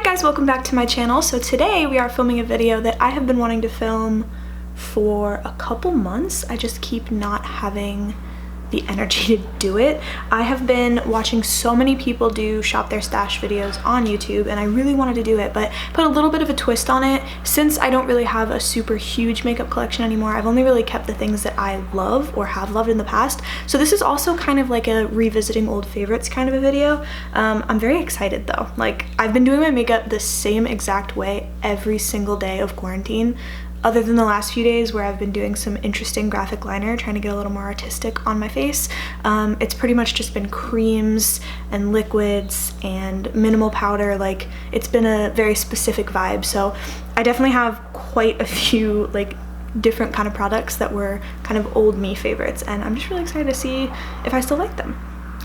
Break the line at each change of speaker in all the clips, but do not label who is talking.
Hi guys, welcome back to my channel. So today we are filming a video that I have been wanting to film for a couple months. I just keep not having the energy to do it. I have been watching so many people do shop their stash videos on YouTube and I really wanted to do it, but put a little bit of a twist on it. Since I don't really have a super huge makeup collection anymore, I've only really kept the things that I love or have loved in the past. So this is also kind of like a revisiting old favorites kind of a video. I'm very excited though. Like, I've been doing my makeup the same exact way every single day of quarantine, other than the last few days where I've been doing some interesting graphic liner, trying to get a little more artistic on my face. It's pretty much just been creams and liquids and minimal powder. Like, it's been a very specific vibe. So I definitely have quite a few like different kind of products that were kind of old me favorites, and I'm just really excited to see if I still like them.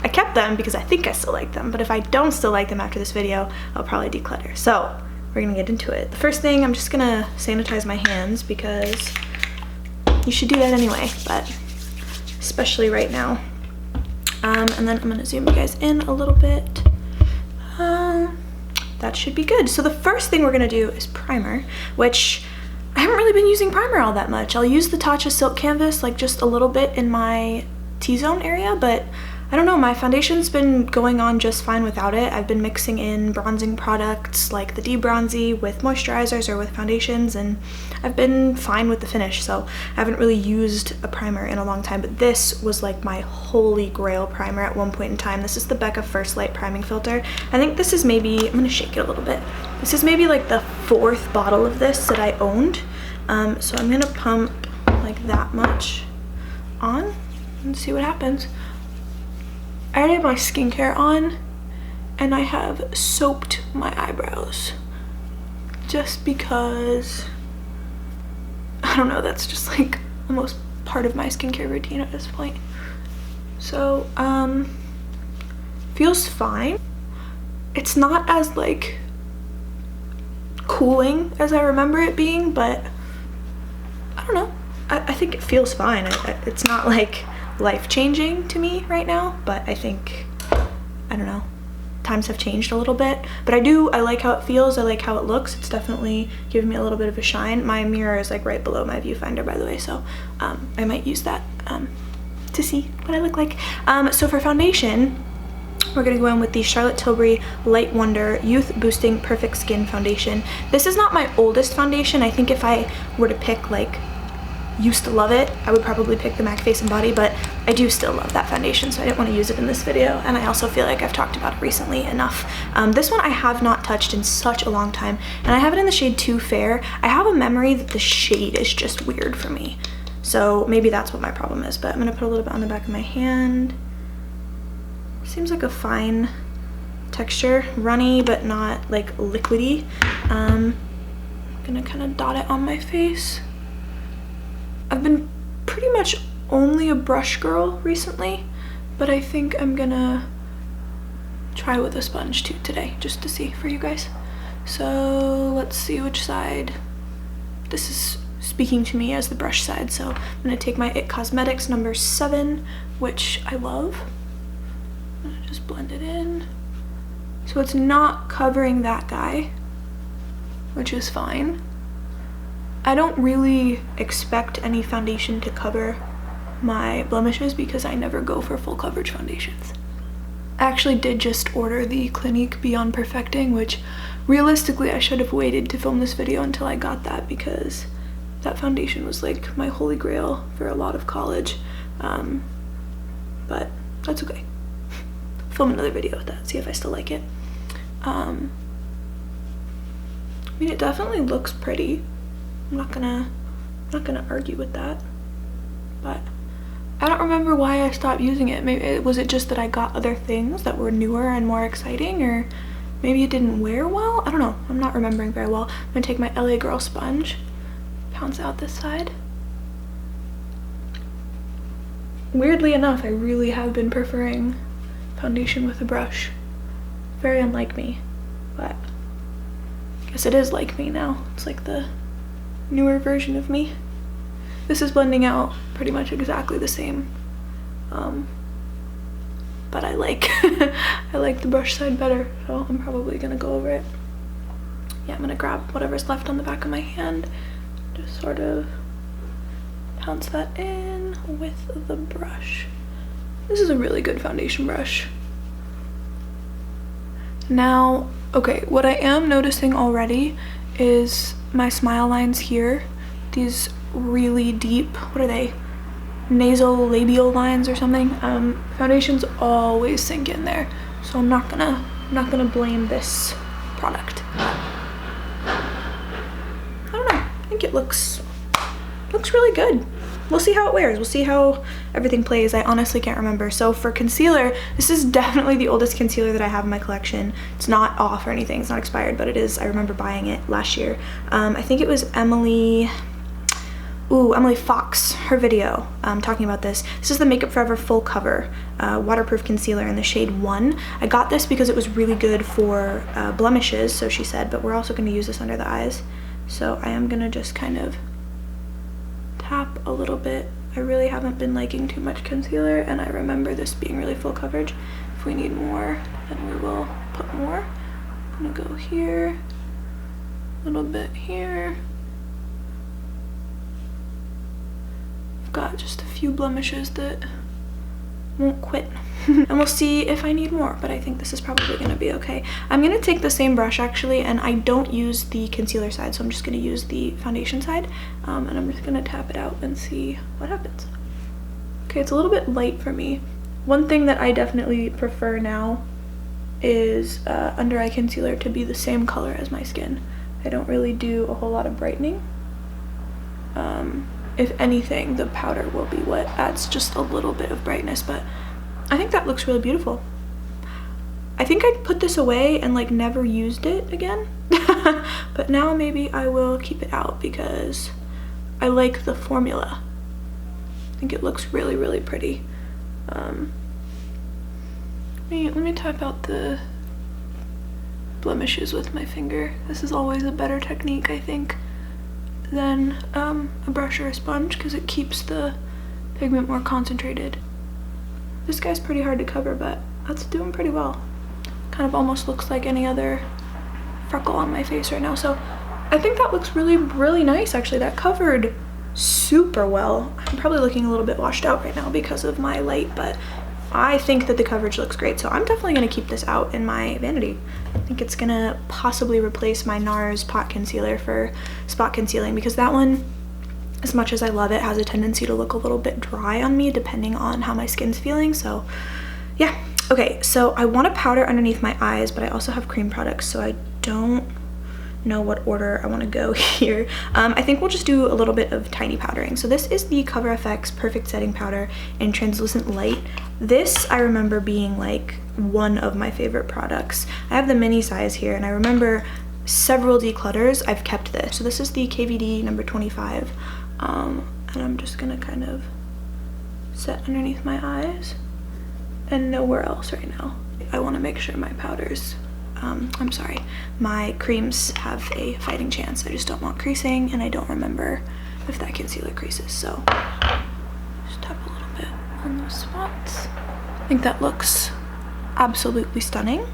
I kept them because I think I still like them, but if I don't still like them after this video, I'll probably declutter. So we're gonna get into it. The first thing, I'm just gonna sanitize my hands because you should do that anyway, but especially right now. And then I'm gonna zoom you guys in a little bit. That should be good. So the first thing we're gonna do is primer, which I haven't really been using primer all that much. I'll use the Tatcha Silk Canvas like just a little bit in my T-zone area, but I don't know, my foundation's been going on just fine without it. I've been mixing in bronzing products like the D-Bronzy with moisturizers or with foundations, and I've been fine with the finish, so I haven't really used a primer in a long time, but this was like my holy grail primer at one point in time. This is the BECCA First Light Priming Filter. I think this is maybe, I'm gonna shake it a little bit. This is maybe like the 4th bottle of this that I owned. So I'm gonna pump like that much on and see what happens. I already have my skincare on and I have soaped my eyebrows just because, I don't know, that's just like almost part of my skincare routine at this point. So, feels fine. It's not as like cooling as I remember it being, but I don't know. I think it feels fine. It's not like life-changing to me right now, but I think, I don't know, times have changed a little bit, but I like how it feels. I like how it looks. It's definitely giving me a little bit of a shine. My mirror is like right below my viewfinder, by the way, so I might use that to see what I look like. So for foundation, we're gonna go in with the Charlotte Tilbury Light Wonder Youth Boosting Perfect Skin Foundation. This is not my oldest foundation. I think if I were to pick like used to love it, I would probably pick the MAC Face and Body, but I do still love that foundation, so I didn't want to use it in this video, and I also feel like I've talked about it recently enough. This one I have not touched in such a long time, and I have it in the shade Too Fair. I have a memory that the shade is just weird for me, so maybe that's what my problem is, but I'm going to put a little bit on the back of my hand. Seems like a fine texture, runny but not like liquidy. I'm going to kind of dot it on my face. I've been pretty much only a brush girl recently, but I think I'm gonna try with a sponge too today, just to see for you guys. So let's see which side. This is speaking to me as the brush side, so I'm gonna take my IT Cosmetics number 7, which I love. I'm gonna just blend it in. So it's not covering that guy, which is fine. I don't really expect any foundation to cover my blemishes because I never go for full coverage foundations. I actually did just order the Clinique Beyond Perfecting, which realistically I should have waited to film this video until I got that because that foundation was like my holy grail for a lot of college. But that's okay. Film another video with that, see if I still like it. I mean, it definitely looks pretty. I'm not gonna argue with that, but I don't remember why I stopped using it. Maybe was it just that I got other things that were newer and more exciting, or maybe it didn't wear well? I don't know. I'm not remembering very well. I'm gonna take my LA Girl sponge, pounce out this side. Weirdly enough, I really have been preferring foundation with a brush. Very unlike me, but I guess it is like me now. It's like the newer version of me. This is blending out pretty much exactly the same, but I like I like the brush side better, so I'm probably gonna go over it. yeah, I'm gonna grab whatever's left on the back of my hand, just sort of pounce that in with the brush. This is a really good foundation brush. Now, okay, what I am noticing already is my smile lines here, these really deep, what are they? Nasal labial lines or something. Foundations always sink in there, so I'm not gonna blame this product. I don't know, I think it looks really good. We'll see how it wears. We'll see how everything plays. I honestly can't remember. So for concealer, this is definitely the oldest concealer that I have in my collection. It's not off or anything, it's not expired, but it is. I remember buying it last year. I think it was Emily Fox, her video talking about this. This is the Makeup Forever Full Cover waterproof concealer in the shade 1. I got this because it was really good for blemishes, so she said, but we're also going to use this under the eyes. So I am going to just kind of tap a little bit. I really haven't been liking too much concealer, and I remember this being really full coverage. If we need more, then we will put more. I'm gonna go here, a little bit here. I've got just a few blemishes that won't quit. And we'll see if I need more, but I think this is probably gonna be okay. I'm gonna take the same brush actually, and I don't use the concealer side, so I'm just gonna use the foundation side, and I'm just gonna tap it out and see what happens. Okay, it's a little bit light for me. One thing that I definitely prefer now is under eye concealer to be the same color as my skin. I don't really do a whole lot of brightening. If anything, the powder will be what adds just a little bit of brightness, but I think that looks really beautiful. I think I'd put this away and like never used it again, but now maybe I will keep it out because I like the formula. I think it looks really, really pretty. Let me type out the blemishes with my finger. This is always a better technique, I think, than a brush or a sponge because it keeps the pigment more concentrated. This guy's pretty hard to cover, but that's doing pretty well. Kind of almost looks like any other freckle on my face right now. So I think that looks really, really nice actually. That covered super well. I'm probably looking a little bit washed out right now because of my light, but I think that the coverage looks great. So I'm definitely gonna keep this out in my vanity. I think it's gonna possibly replace my NARS pot concealer for spot concealing because that one, as much as I love it, has a tendency to look a little bit dry on me depending on how my skin's feeling. So yeah, okay, so I want a powder underneath my eyes, but I also have cream products, so I don't know what order I want to go here. I think we'll just do a little bit of tiny powdering. So this is the Cover FX Perfect Setting Powder in Translucent Light. This I remember being like one of my favorite products. I have the mini size here, and I remember several declutters I've kept this. So this is the KVD number 25, and I'm just gonna kind of set underneath my eyes and nowhere else right now. I want to make sure my powders, I'm sorry, my creams have a fighting chance. I just don't want creasing, and I don't remember if that concealer creases, so just tap a little bit on those spots. I think that looks absolutely stunning.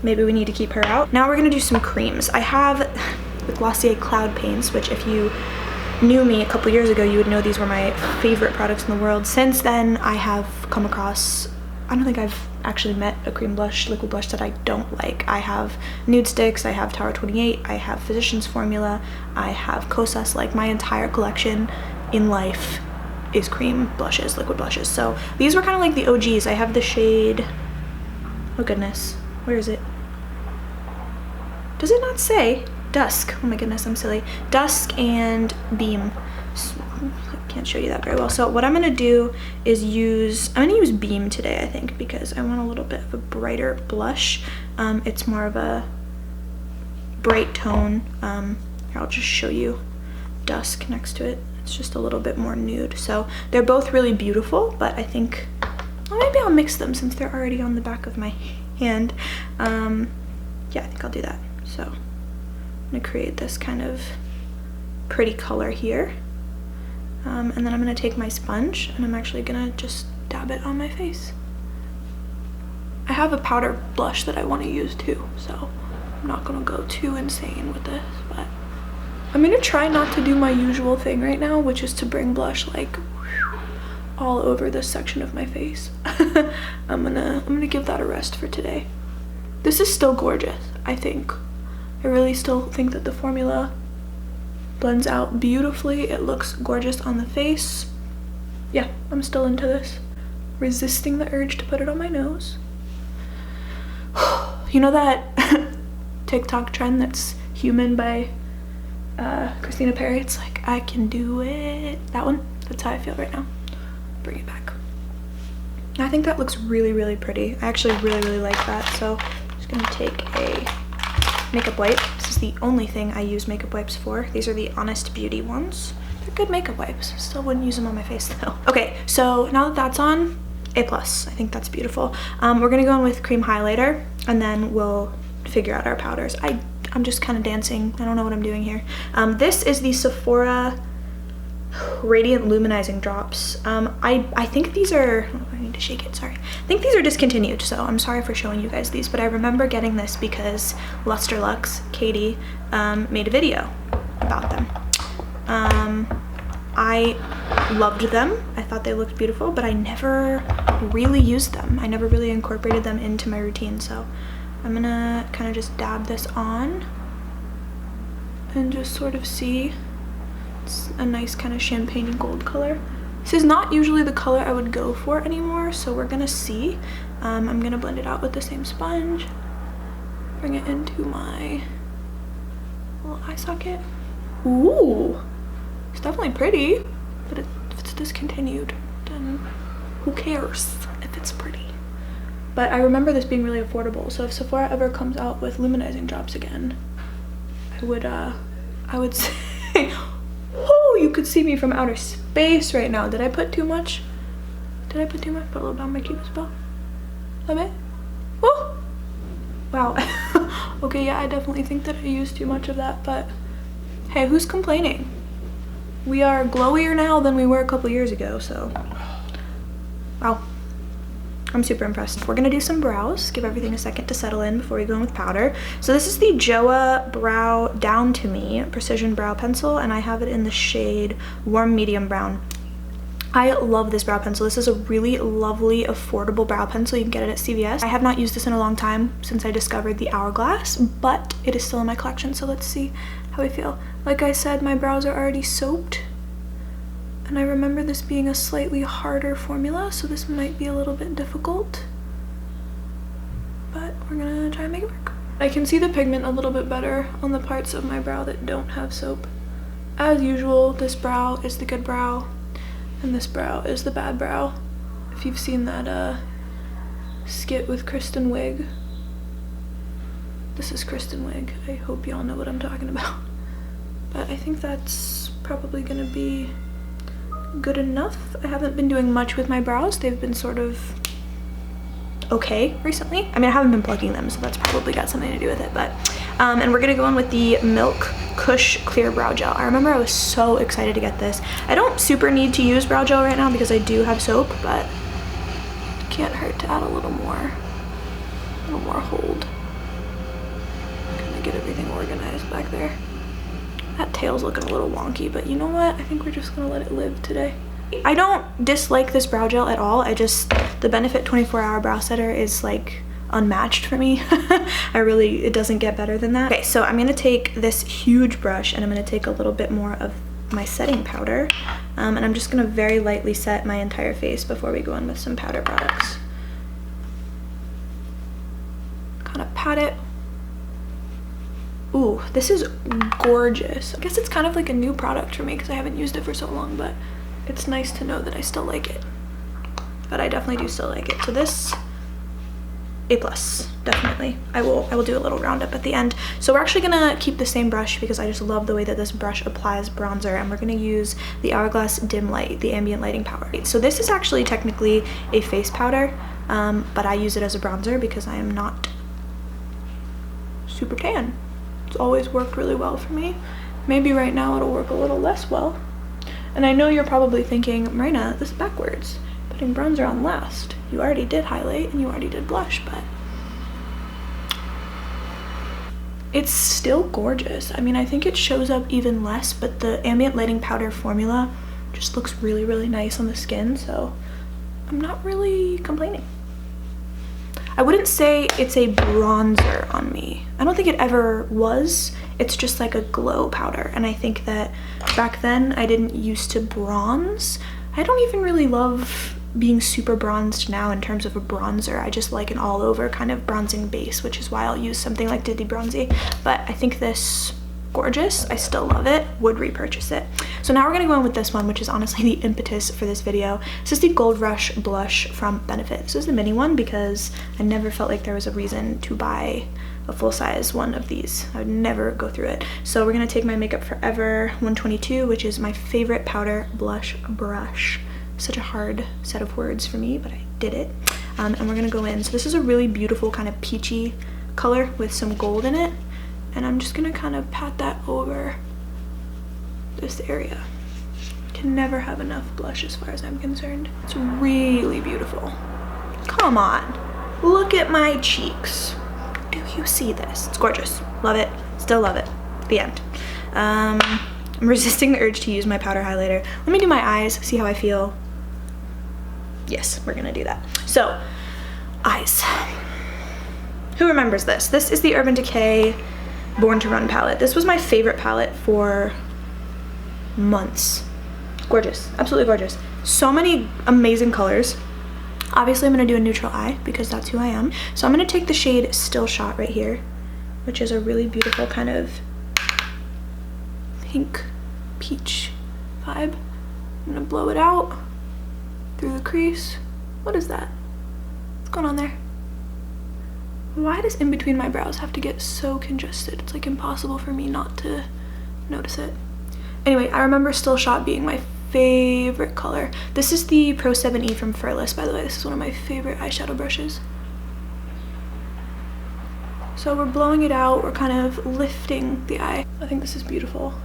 Maybe we need to keep her out. Now we're gonna do some creams. I have the Glossier Cloud Paints, which if you knew me a couple years ago, you would know these were my favorite products in the world. Since then, I have come across, I don't think I've actually met a cream blush, liquid blush that I don't like. I have Nude sticks, I have Tower 28, I have Physicians Formula, I have Kosas. Like my entire collection in life is cream blushes, liquid blushes. So these were kind of like the OGs. I have the shade, oh goodness, where is it? Does it not say? Dusk. Oh my goodness, I'm silly. Dusk and Beam. I can't show you that very well. So what I'm gonna do is I'm gonna use Beam today, I think, because I want a little bit of a brighter blush. It's more of a bright tone. Here, I'll just show you Dusk next to it. It's just a little bit more nude. So they're both really beautiful, but I think, well, maybe I'll mix them since they're already on the back of my hand. Yeah, I think I'll do that. So I'm gonna create this kind of pretty color here. And then I'm gonna take my sponge and I'm actually gonna just dab it on my face. I have a powder blush that I wanna use too, so I'm not gonna go too insane with this, but I'm gonna try not to do my usual thing right now, which is to bring blush like all over this section of my face. I'm gonna give that a rest for today. This is still gorgeous, I think. I really still think that the formula blends out beautifully. It looks gorgeous on the face. Yeah, I'm still into this. Resisting the urge to put it on my nose. You know that TikTok trend that's Human by Christina Perry? It's like, I can do it. That one? That's how I feel right now. Bring it back. I think that looks really, really pretty. I actually really, really like that. So I'm just gonna take a makeup wipe. This is the only thing I use makeup wipes for. These are the Honest Beauty ones. They're good makeup wipes. Still wouldn't use them on my face though. Okay, so now that that's on, A+. I think that's beautiful. We're gonna go in with cream highlighter and then we'll figure out our powders. I'm just kind of dancing. I don't know what I'm doing here. This is the Sephora Radiant Luminizing Drops. I think these are, oh, I need to shake it, sorry. I think these are discontinued, so I'm sorry for showing you guys these, but I remember getting this because Luster Lux, Katie, made a video about them. I loved them. I thought they looked beautiful, but I never really used them. I never really incorporated them into my routine, so I'm gonna kind of just dab this on and just sort of see. It's a nice kind of champagne gold color. This is not usually the color I would go for anymore, so we're gonna see. I'm gonna blend it out with the same sponge. Bring it into my little eye socket. Ooh, it's definitely pretty, but if it's discontinued, then who cares if it's pretty? But I remember this being really affordable, so if Sephora ever comes out with luminizing drops again, I would say, whoo, you could see me from outer space right now. Did I put too much? Did I put too much? Put a little down my cupid's bow? A bit? Woo! Wow. Okay, yeah, I definitely think that I used too much of that, but hey, who's complaining? We are glowier now than we were a couple years ago, so wow. I'm super impressed. We're gonna do some brows, give everything a second to settle in before we go in with powder. So this is the Joah Brow Down to Me Precision Brow Pencil, and I have it in the shade Warm Medium Brown. I love this brow pencil. This is a really lovely, affordable brow pencil. You can get it at CVS. I have not used this in a long time since I discovered the Hourglass, but it is still in my collection, so let's see how I feel. Like I said, my brows are already soaked. And I remember this being a slightly harder formula, so this might be a little bit difficult. But we're gonna try and make it work. I can see the pigment a little bit better on the parts of my brow that don't have soap. As usual, this brow is the good brow, and this brow is the bad brow. If you've seen that skit with Kristen Wiig. This is Kristen Wiig. I hope y'all know what I'm talking about. But I think that's probably gonna be good enough. I haven't been doing much with my brows. They've been sort of okay recently. I mean, I haven't been plugging them, so that's probably got something to do with it, but and we're gonna go in with the Milk Kush Clear Brow Gel. I remember I was so excited to get this. I don't super need to use brow gel right now because I do have soap, but it can't hurt to add a little more hold. Kind of get everything organized back there. That tail's looking a little wonky, but you know what? I think we're just gonna let it live today. I don't dislike this brow gel at all. The Benefit 24-Hour Brow Setter is like unmatched for me. It doesn't get better than that. Okay, so I'm gonna take this huge brush and I'm gonna take a little bit more of my setting powder, and I'm just gonna very lightly set my entire face before we go in with some powder products. Kind of pat it. Ooh, this is gorgeous. I guess it's kind of like a new product for me because I haven't used it for so long, but it's nice to know that I still like it. But I definitely do still like it. So this, A+, definitely. I will do a little roundup at the end. So we're actually gonna keep the same brush because I just love the way that this brush applies bronzer, and we're gonna use the Hourglass Dim Light, the Ambient Lighting Powder. So this is actually technically a face powder, but I use it as a bronzer because I am not super tan. It's always worked really well for me. Maybe right now it'll work a little less well. And I know you're probably thinking, Marina, this is backwards. Putting bronzer on last. You already did highlight and you already did blush, but it's still gorgeous. I mean, I think it shows up even less, but the Ambient Lighting Powder formula just looks really, really nice on the skin, so I'm not really complaining. I wouldn't say it's a bronzer on me. I don't think it ever was. It's just like a glow powder, and I think that back then I didn't used to bronze. I don't even really love being super bronzed now in terms of a bronzer. I just like an all over kind of bronzing base, which is why I'll use something like Diddy Bronzy. But I think this gorgeous. I still love it, would repurchase it. So now we're gonna go in with this one, which is honestly the impetus for this video. This is the Gold Rush blush from Benefit. This is the mini one because I never felt like there was a reason to buy a full-size one of these. I would never go through it. So we're gonna take my Makeup Forever 122, which is my favorite powder blush brush. Such a hard set of words for me, but I did it. And we're gonna go in. So this is a really beautiful kind of peachy color with some gold in it. And I'm just gonna kind of pat that over this area. Can never have enough blush as far as I'm concerned. It's really beautiful. Come on, look at my cheeks. Do you see this? It's gorgeous. Love it, still love it. The end. I'm resisting the urge to use my powder highlighter. Let me do my eyes, see how I feel. Yes, we're gonna do that. So, eyes. Who remembers this? This is the Urban Decay Born to Run palette. This was my favorite palette for months. Gorgeous, absolutely gorgeous. So many amazing colors. Obviously I'm gonna do a neutral eye because that's who I am. So I'm gonna take the shade Still Shot right here, which is a really beautiful kind of pink peach vibe. I'm gonna blow it out through the crease. What is that? What's going on there? Why does in between my brows have to get so congested? It's like impossible for me not to notice it. Anyway, I remember Still Shot being my favorite color. This is the Pro 7E from Furless, by the way. This is one of my favorite eyeshadow brushes. So we're blowing it out, we're kind of lifting the eye. I think this is beautiful.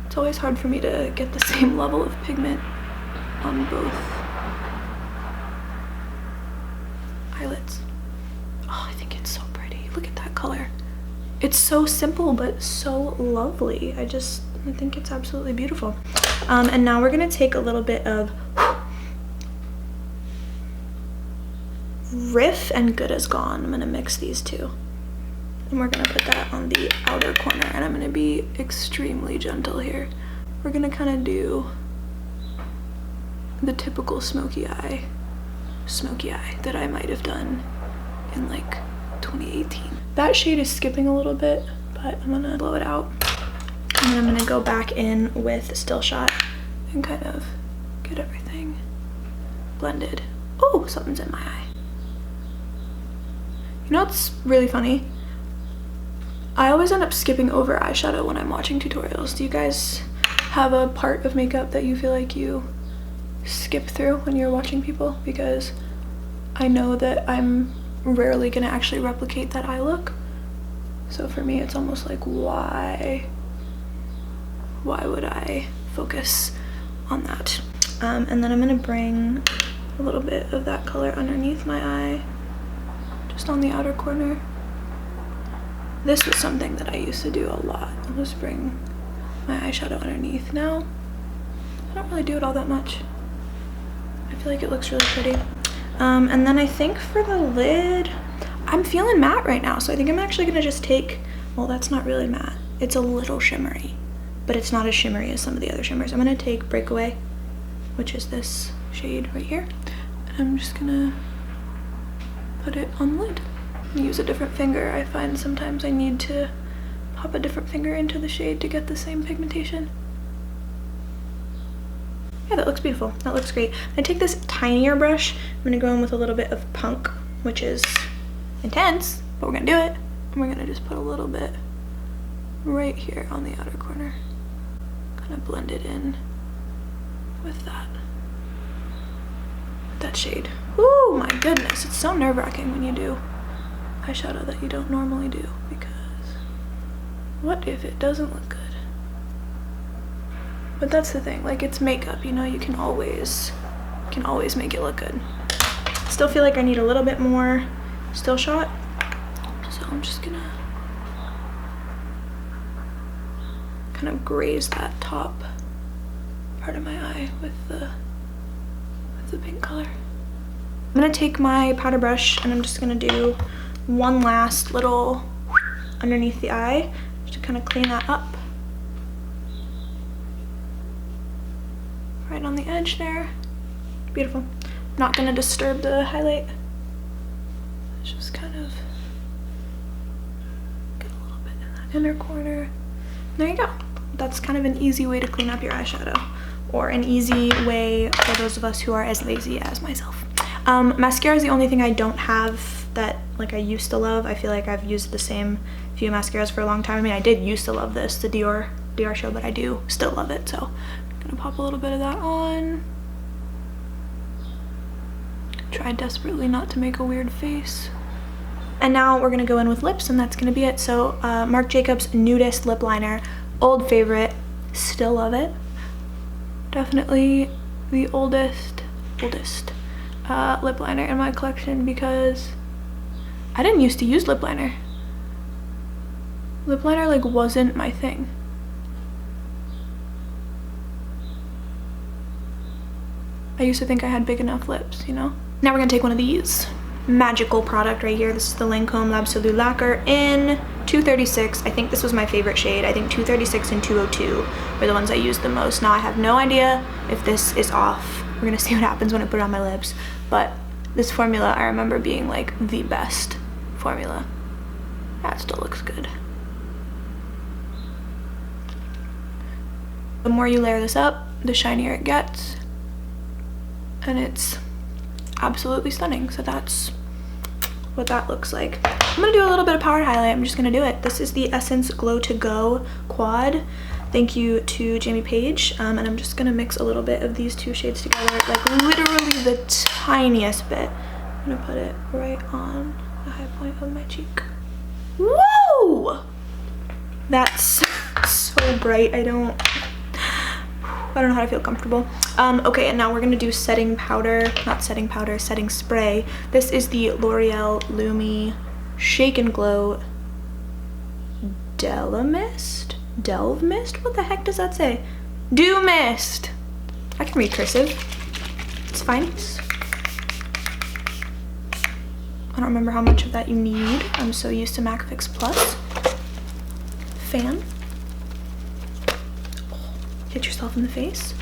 It's always hard for me to get the same level of pigment on both eyelids. Oh, I think it's so pretty. Look at that color. It's so simple, but so lovely. I think it's absolutely beautiful. And now we're gonna take a little bit of Riff and Good As Gone. I'm gonna mix these two. And we're gonna put that on the outer corner, and I'm gonna be extremely gentle here. We're gonna kind of do the typical smoky eye that I might have done in like 2018. That shade is skipping a little bit, but I'm gonna blow it out. And then I'm gonna go back in with Still Shot and kind of get everything blended. Oh, something's in my eye. You know what's really funny? I always end up skipping over eyeshadow when I'm watching tutorials. Do you guys have a part of makeup that you feel like you skip through when you're watching people? Because I know that I'm rarely gonna actually replicate that eye look. So for me, it's almost like, why would I focus on that? And then I'm gonna bring a little bit of that color underneath my eye, just on the outer corner. This was something that I used to do a lot. I'll just bring my eyeshadow underneath. Now, I don't really do it all that much. I feel like it looks really pretty. And then I think for the lid, I'm feeling matte right now, so I think I'm actually gonna just take, well, that's not really matte. It's a little shimmery, but it's not as shimmery as some of the other shimmers. I'm gonna take Breakaway, which is this shade right here, and I'm just gonna put it on the lid. Use a different finger. I find sometimes I need to pop a different finger into the shade to get the same pigmentation. Yeah, that looks beautiful. That looks great. I take this tinier brush. I'm gonna go in with a little bit of Punk, which is intense, but we're gonna do it. And we're gonna just put a little bit right here on the outer corner. Kind of blend it in with that shade. Ooh, my goodness. It's so nerve-wracking when you do eyeshadow that you don't normally do, because what if it doesn't look good? But that's the thing, like, it's makeup, you know, you can always make it look good. Still feel like I need a little bit more Still Shot, so I'm just gonna kind of graze that top part of my eye with the pink color. I'm gonna take my powder brush and I'm just gonna do one last little underneath the eye just to kind of clean that up. Right on the edge there. Beautiful. Not gonna disturb the highlight. Just kind of get a little bit in that inner corner. There you go. That's kind of an easy way to clean up your eyeshadow, or an easy way for those of us who are as lazy as myself. Mascara is the only thing I don't have that like I used to love. I feel like I've used the same few mascaras for a long time. I mean, I did used to love this, the Diorshow, but I do still love it. So I'm gonna pop a little bit of that on. Try desperately not to make a weird face. And now we're gonna go in with lips, and that's gonna be it. So Marc Jacobs Nudist lip liner, old favorite, still love it. Definitely the oldest lip liner in my collection, because I didn't used to use lip liner. Lip liner like wasn't my thing. I used to think I had big enough lips, you know? Now we're gonna take one of these. Magical product right here. This is the Lancome L'Absolu Lacquer in 236. I think this was my favorite shade. I think 236 and 202 were the ones I used the most. Now I have no idea if this is off. We're gonna see what happens when I put it on my lips. But this formula I remember being like the best formula. That still looks good. The more you layer this up, the shinier it gets. And it's absolutely stunning. So that's what that looks like. I'm gonna do a little bit of powder highlight. I'm just gonna do it. This is the Essence Glow to Go Quad. Thank you to Jamie Page. And I'm just gonna mix a little bit of these two shades together, like literally the tiniest bit. I'm gonna put it right on the high point of my cheek. Woo! That's so bright. I don't know how to feel comfortable. Okay, and now we're gonna do setting powder, not setting powder, setting spray. This is the L'Oreal Lumi Shake and Glow Delve Mist? What the heck does that say? Dew Mist. I can read cursive. It's fine. I don't remember how much of that you need. I'm so used to MAC Fix Plus. Fan. Hit yourself in the face.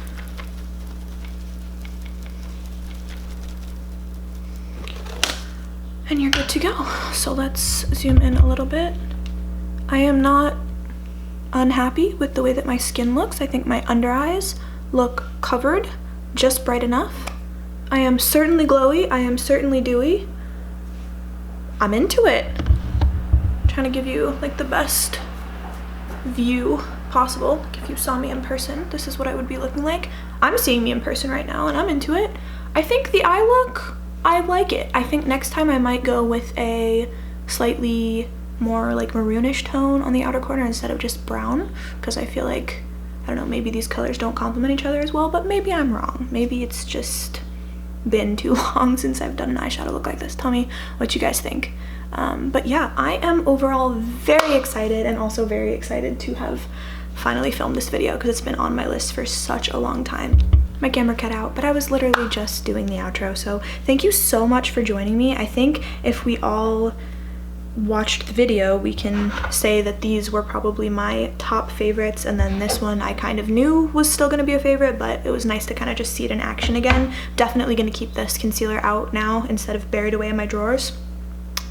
And you're good to go. So let's zoom in a little bit. I am not unhappy with the way that my skin looks. I think my under eyes look covered, just bright enough. I am certainly glowy. I am certainly dewy. I'm into it. I'm trying to give you like the best view possible. Like if you saw me in person, this is what I would be looking like. I'm seeing me in person right now and I'm into it. I think the eye look, I like it. I think next time I might go with a slightly more like maroonish tone on the outer corner instead of just brown, because I feel like, I don't know, maybe these colors don't complement each other as well, but maybe I'm wrong. Maybe it's just been too long since I've done an eyeshadow look like this. Tell me what you guys think. But yeah, I am overall very excited, and also very excited to have finally filmed this video because it's been on my list for such a long time. My camera cut out, but I was literally just doing the outro. So thank you so much for joining me. I think if we all watched the video, we can say that these were probably my top favorites, and then this one I kind of knew was still going to be a favorite, but it was nice to kind of just see it in action again. Definitely going to keep this concealer out now instead of buried away in my drawers.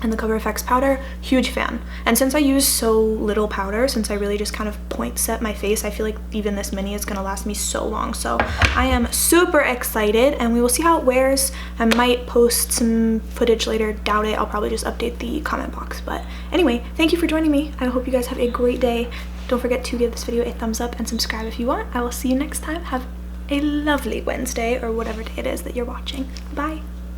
And the Cover FX powder, huge fan. And since I use so little powder, since I really just kind of point set my face, I feel like even this mini is gonna last me so long. So I am super excited, and we will see how it wears. I might post some footage later, doubt it. I'll probably just update the comment box. But anyway, thank you for joining me. I hope you guys have a great day. Don't forget to give this video a thumbs up and subscribe if you want. I will see you next time. Have a lovely Wednesday or whatever day it is that you're watching. Bye.